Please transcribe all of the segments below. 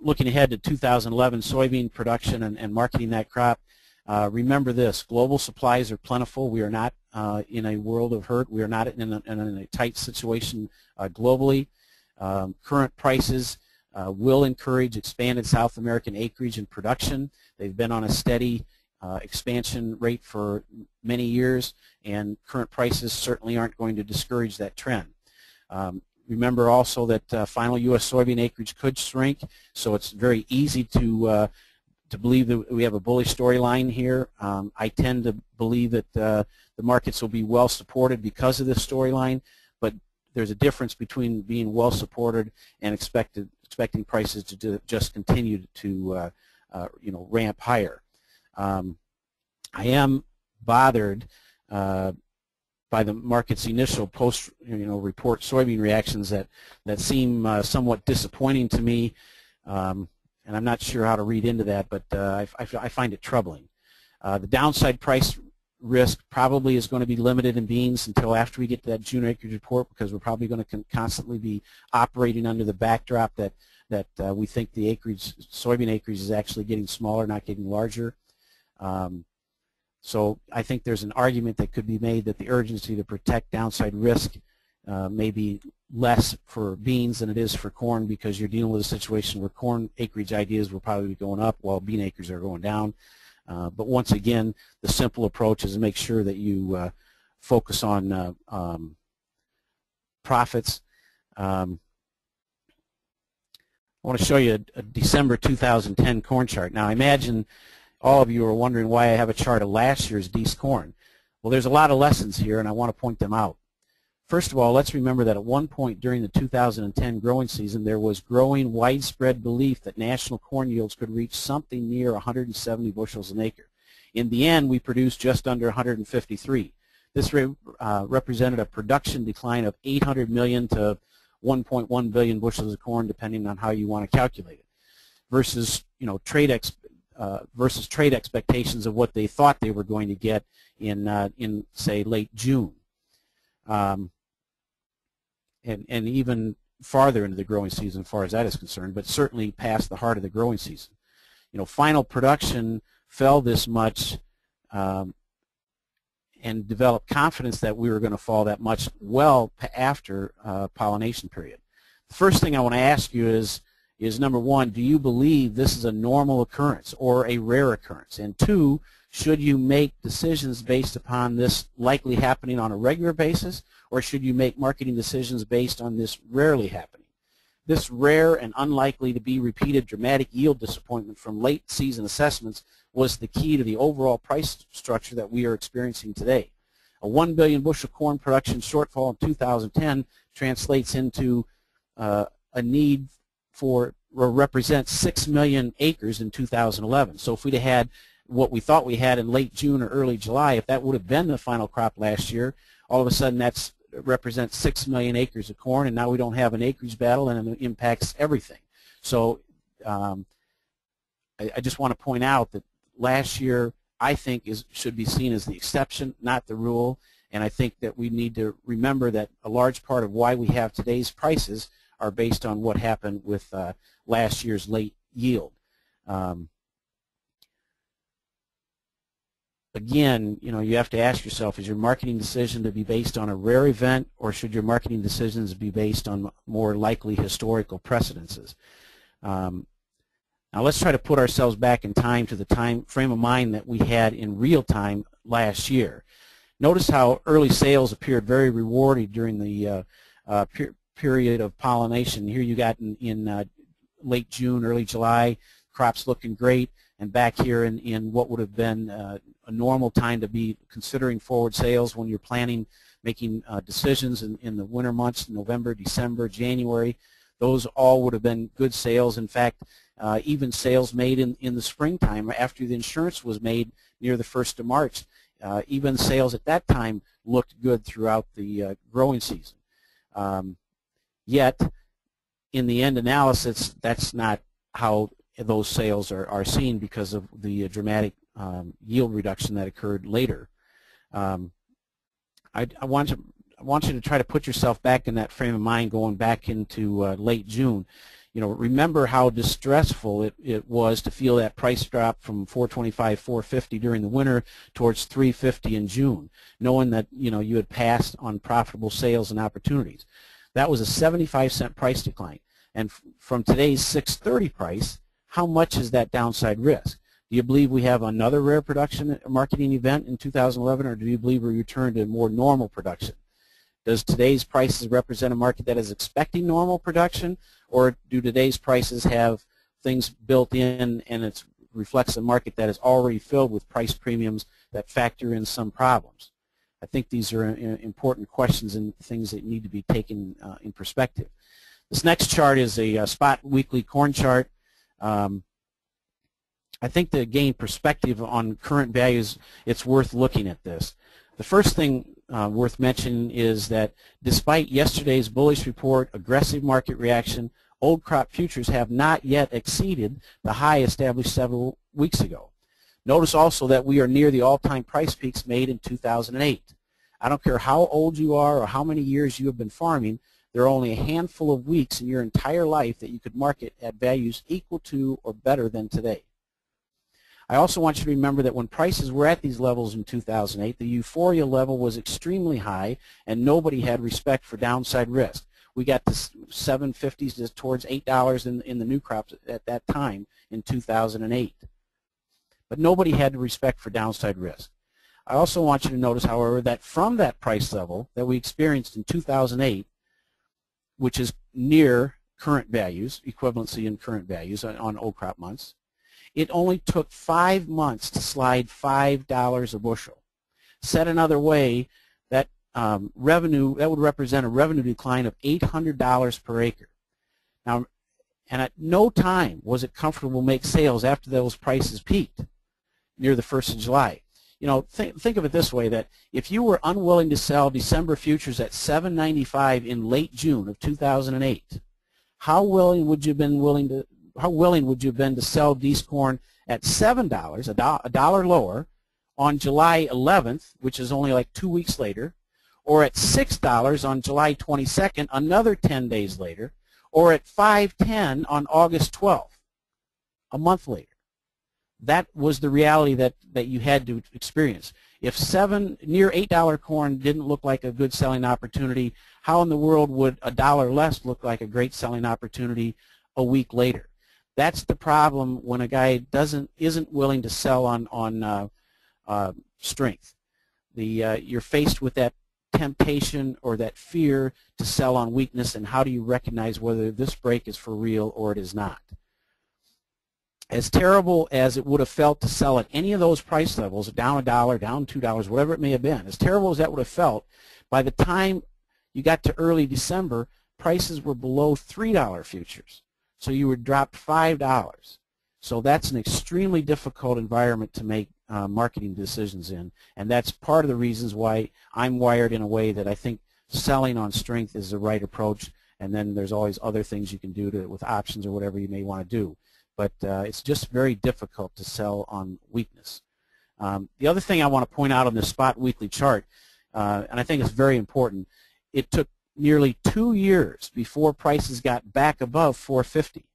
looking ahead to 2011 soybean production and marketing that crop, remember this: global supplies are plentiful. We are not in a world of hurt. We are not in a tight situation globally. Current prices will encourage expanded South American acreage and production. They've been on a steady expansion rate for many years, and current prices certainly aren't going to discourage that trend. Remember also that final U.S. soybean acreage could shrink, so it's very easy to believe that we have a bullish storyline here. I tend to believe that the markets will be well supported because of this storyline, but there's a difference between being well supported and expecting prices to just continue to ramp higher. I am bothered by the market's initial post report soybean reactions that seem somewhat disappointing to me, and I'm not sure how to read into that, but I find it troubling. The downside price risk probably is going to be limited in beans until after we get to that June acreage report, because we're probably going to constantly be operating under the backdrop that we think the soybean acreage is actually getting smaller, not getting larger. So I think there's an argument that could be made that the urgency to protect downside risk may be less for beans than it is for corn, because you're dealing with a situation where corn acreage ideas will probably be going up while bean acres are going down. But once again, the simple approach is to make sure that you focus on profits. I want to show you a December 2010 corn chart. Now, I imagine all of you are wondering why I have a chart of last year's Dees corn. Well, there's a lot of lessons here, and I want to point them out. First of all, let's remember that at one point during the 2010 growing season, there was growing widespread belief that national corn yields could reach something near 170 bushels an acre. In the end, we produced just under 153. This represented a production decline of 800 million to 1.1 billion bushels of corn, depending on how you want to calculate it, versus trade expectations of what they thought they were going to get in say late June, and even farther into the growing season as far as that is concerned, but certainly past the heart of the growing season. Final production fell this much and developed confidence that we were going to fall that much well after pollination period. The first thing I want to ask you is number one, do you believe this is a normal occurrence or a rare occurrence? And two, should you make decisions based upon this likely happening on a regular basis, or should you make marketing decisions based on this rarely happening? This rare and unlikely to be repeated dramatic yield disappointment from late season assessments was the key to the overall price structure that we are experiencing today. A 1 billion bushel corn production shortfall in 2010 translates into a need for, or represents 6 million acres in 2011. So if we'd have had what we thought we had in late June or early July, if that would have been the final crop last year, all of a sudden that represents 6 million acres of corn, and now we don't have an acreage battle, and it impacts everything. So I just want to point out that last year, I think, should be seen as the exception, not the rule, and I think that we need to remember that a large part of why we have today's prices are based on what happened with last year's late yield. Again, you have to ask yourself, is your marketing decision to be based on a rare event, or should your marketing decisions be based on more likely historical precedences? Now let's try to put ourselves back in time to the time frame of mind that we had in real time last year. Notice how early sales appeared very rewarding during the period of pollination. Here you got in late June, early July, crops looking great, and back here in what would have been a normal time to be considering forward sales when you're planning, making decisions in the winter months, November, December, January. Those all would have been good sales. In fact, even sales made in the springtime after the insurance was made near the 1st of March, even sales at that time looked good throughout the growing season. Yet, in the end analysis, that's not how those sales are seen because of the dramatic yield reduction that occurred later. I want you to try to put yourself back in that frame of mind going back into late June. remember how distressful it was to feel that price drop from 425, 450 during the winter towards 350 in June, knowing that you had passed on profitable sales and opportunities. That was a 75-cent price decline. And from today's 630 price, how much is that downside risk? Do you believe we have another rare production marketing event in 2011, or do you believe we return to more normal production? Does today's prices represent a market that is expecting normal production, or do today's prices have things built in and it reflects a market that is already filled with price premiums that factor in some problems? I think these are important questions and things that need to be taken in perspective. This next chart is a spot weekly corn chart. I think to gain perspective on current values, it's worth looking at this. The first thing worth mentioning is that despite yesterday's bullish report, aggressive market reaction, old crop futures have not yet exceeded the high established several weeks ago. Notice also that we are near the all-time price peaks made in 2008. I don't care how old you are or how many years you have been farming, there are only a handful of weeks in your entire life that you could market at values equal to or better than today. I also want you to remember that when prices were at these levels in 2008, the euphoria level was extremely high and nobody had respect for downside risk. We got to 750s to towards $8 in the new crops at that time in 2008. But nobody had respect for downside risk. I also want you to notice, however, that from that price level that we experienced in 2008, which is near current values, equivalency in current values on old crop months, it only took 5 months to slide $5 a bushel. Said another way, that revenue, that would represent a revenue decline of $800 per acre. Now, and at no time was it comfortable to make sales after those prices peaked near the 1st of July. Think of it this way, that if you were unwilling to sell December futures at $7.95 in late June of 2008, how willing would you have been to sell D's corn at $7, a dollar lower, on July 11th, which is only like 2 weeks later, or at $6 on July 22nd, another 10 days later, or at $5.10 on August 12th, a month later? That was the reality that you had to experience. If near $8 corn didn't look like a good selling opportunity, how in the world would a dollar less look like a great selling opportunity a week later? That's the problem when a guy isn't willing to sell on strength. You're faced with that temptation or that fear to sell on weakness, and how do you recognize whether this break is for real or it is not? As terrible as it would have felt to sell at any of those price levels, down $1, down $2, whatever it may have been, as terrible as that would have felt, by the time you got to early December, prices were below $3 futures. So you would drop $5. So that's an extremely difficult environment to make marketing decisions in, and that's part of the reasons why I'm wired in a way that I think selling on strength is the right approach, and then there's always other things you can do with options or whatever you may want to do. But it's just very difficult to sell on weakness. The other thing I want to point out on this spot weekly chart, and I think it's very important, it took nearly 2 years before prices got back above 450.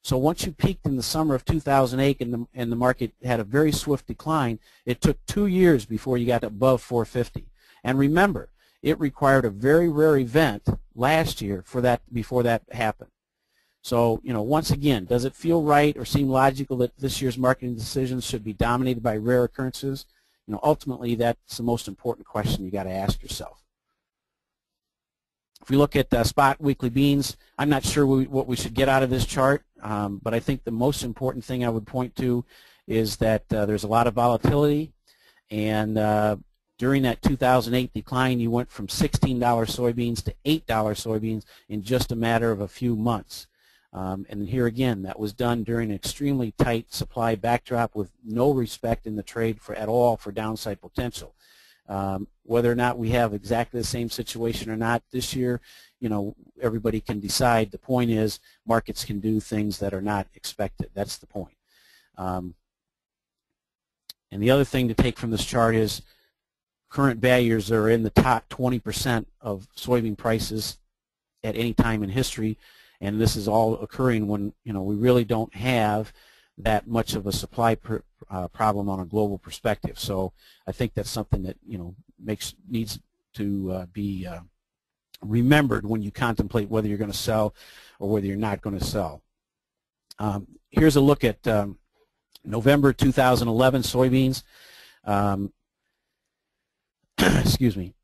So once you peaked in the summer of 2008 and the market had a very swift decline, it took 2 years before you got above 450. And remember, it required a very rare event last year before that happened. So, once again, does it feel right or seem logical that this year's marketing decisions should be dominated by rare occurrences? Ultimately, that's the most important question you got to ask yourself. If we look at spot weekly beans, I'm not sure what we should get out of this chart, but I think the most important thing I would point to is that there's a lot of volatility, and during that 2008 decline, you went from $16 soybeans to $8 soybeans in just a matter of a few months. And here again, that was done during an extremely tight supply backdrop with no respect in the trade at all for downside potential. Whether or not we have exactly the same situation or not this year, everybody can decide. The point is, markets can do things that are not expected. That's the point. And the other thing to take from this chart is current values are in the top 20% of soybean prices at any time in history. and this is all occurring when we really don't have that much of a supply problem on a global perspective. So I think that's something that needs to be remembered when you contemplate whether you're going to sell or whether you're not going to sell. Here's a look at November 2011 soybeans. Excuse me.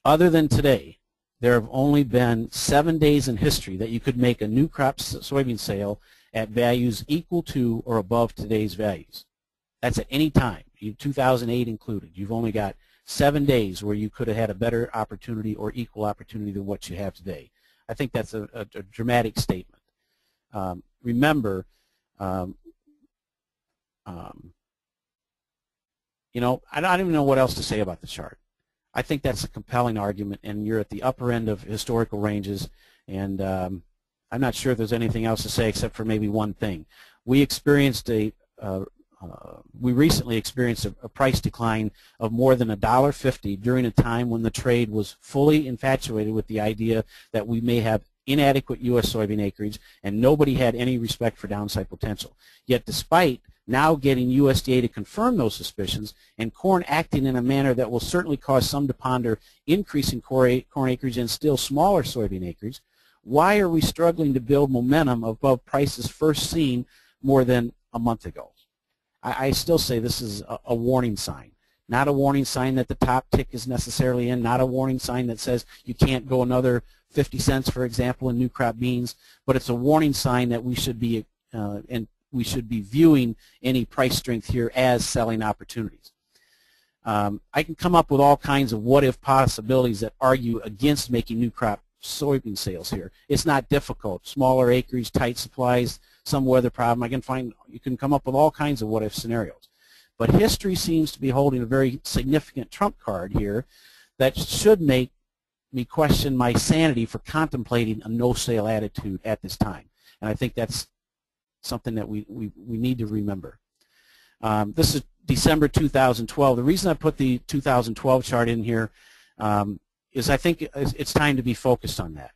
Other than today, there have only been 7 days in history that you could make a new crop soybean sale at values equal to or above today's values. That's at any time, 2008 included. You've only got 7 days where you could have had a better opportunity or equal opportunity than what you have today. I think that's a dramatic statement. Remember, I don't even know what else to say about the chart. I think that's a compelling argument, and you're at the upper end of historical ranges, and I'm not sure if there's anything else to say except for maybe one thing. We recently experienced a price decline of more than $1.50 during a time when the trade was fully infatuated with the idea that we may have inadequate U.S. soybean acreage and nobody had any respect for downside potential. Yet despite now getting USDA to confirm those suspicions and corn acting in a manner that will certainly cause some to ponder increasing corn acreage and still smaller soybean acreage, why are we struggling to build momentum above prices first seen more than a month ago? I still say this is a warning sign. Not a warning sign that the top tick is necessarily in, not a warning sign that says you can't go another 50 cents, for example, in new crop beans, but it's a warning sign that we should be viewing any price strength here as selling opportunities. I can come up with all kinds of what-if possibilities that argue against making new crop soybean sales here. It's not difficult. Smaller acreage, tight supplies, some weather problem. You can come up with all kinds of what-if scenarios. But history seems to be holding a very significant trump card here that should make me question my sanity for contemplating a no-sale attitude at this time. And I think that's something that we need to remember. This is December 2012. The reason I put the 2012 chart in here is I think it's time to be focused on that.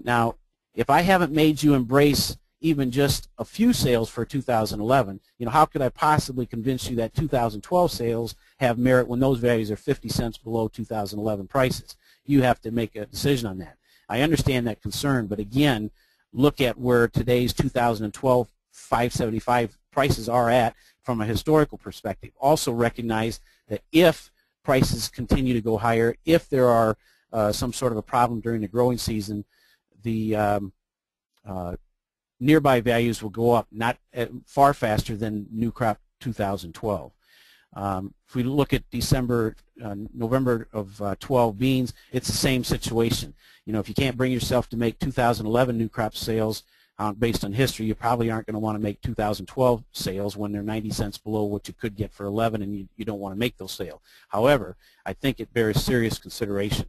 Now, if I haven't made you embrace even just a few sales for 2011, how could I possibly convince you that 2012 sales have merit when those values are 50 cents below 2011 prices? You have to make a decision on that. I understand that concern, but again, look at where today's 2012 575 prices are at from a historical perspective. Also recognize that if prices continue to go higher, if there are some sort of a problem during the growing season, the nearby values will go up not far faster than new crop 2012. If we look at November of 12 beans, it's the same situation. If you can't bring yourself to make 2011 new crop sales based on history, you probably aren't going to want to make 2012 sales when they're 90 cents below what you could get for 11, and you don't want to make those sales. However, I think it bears serious consideration.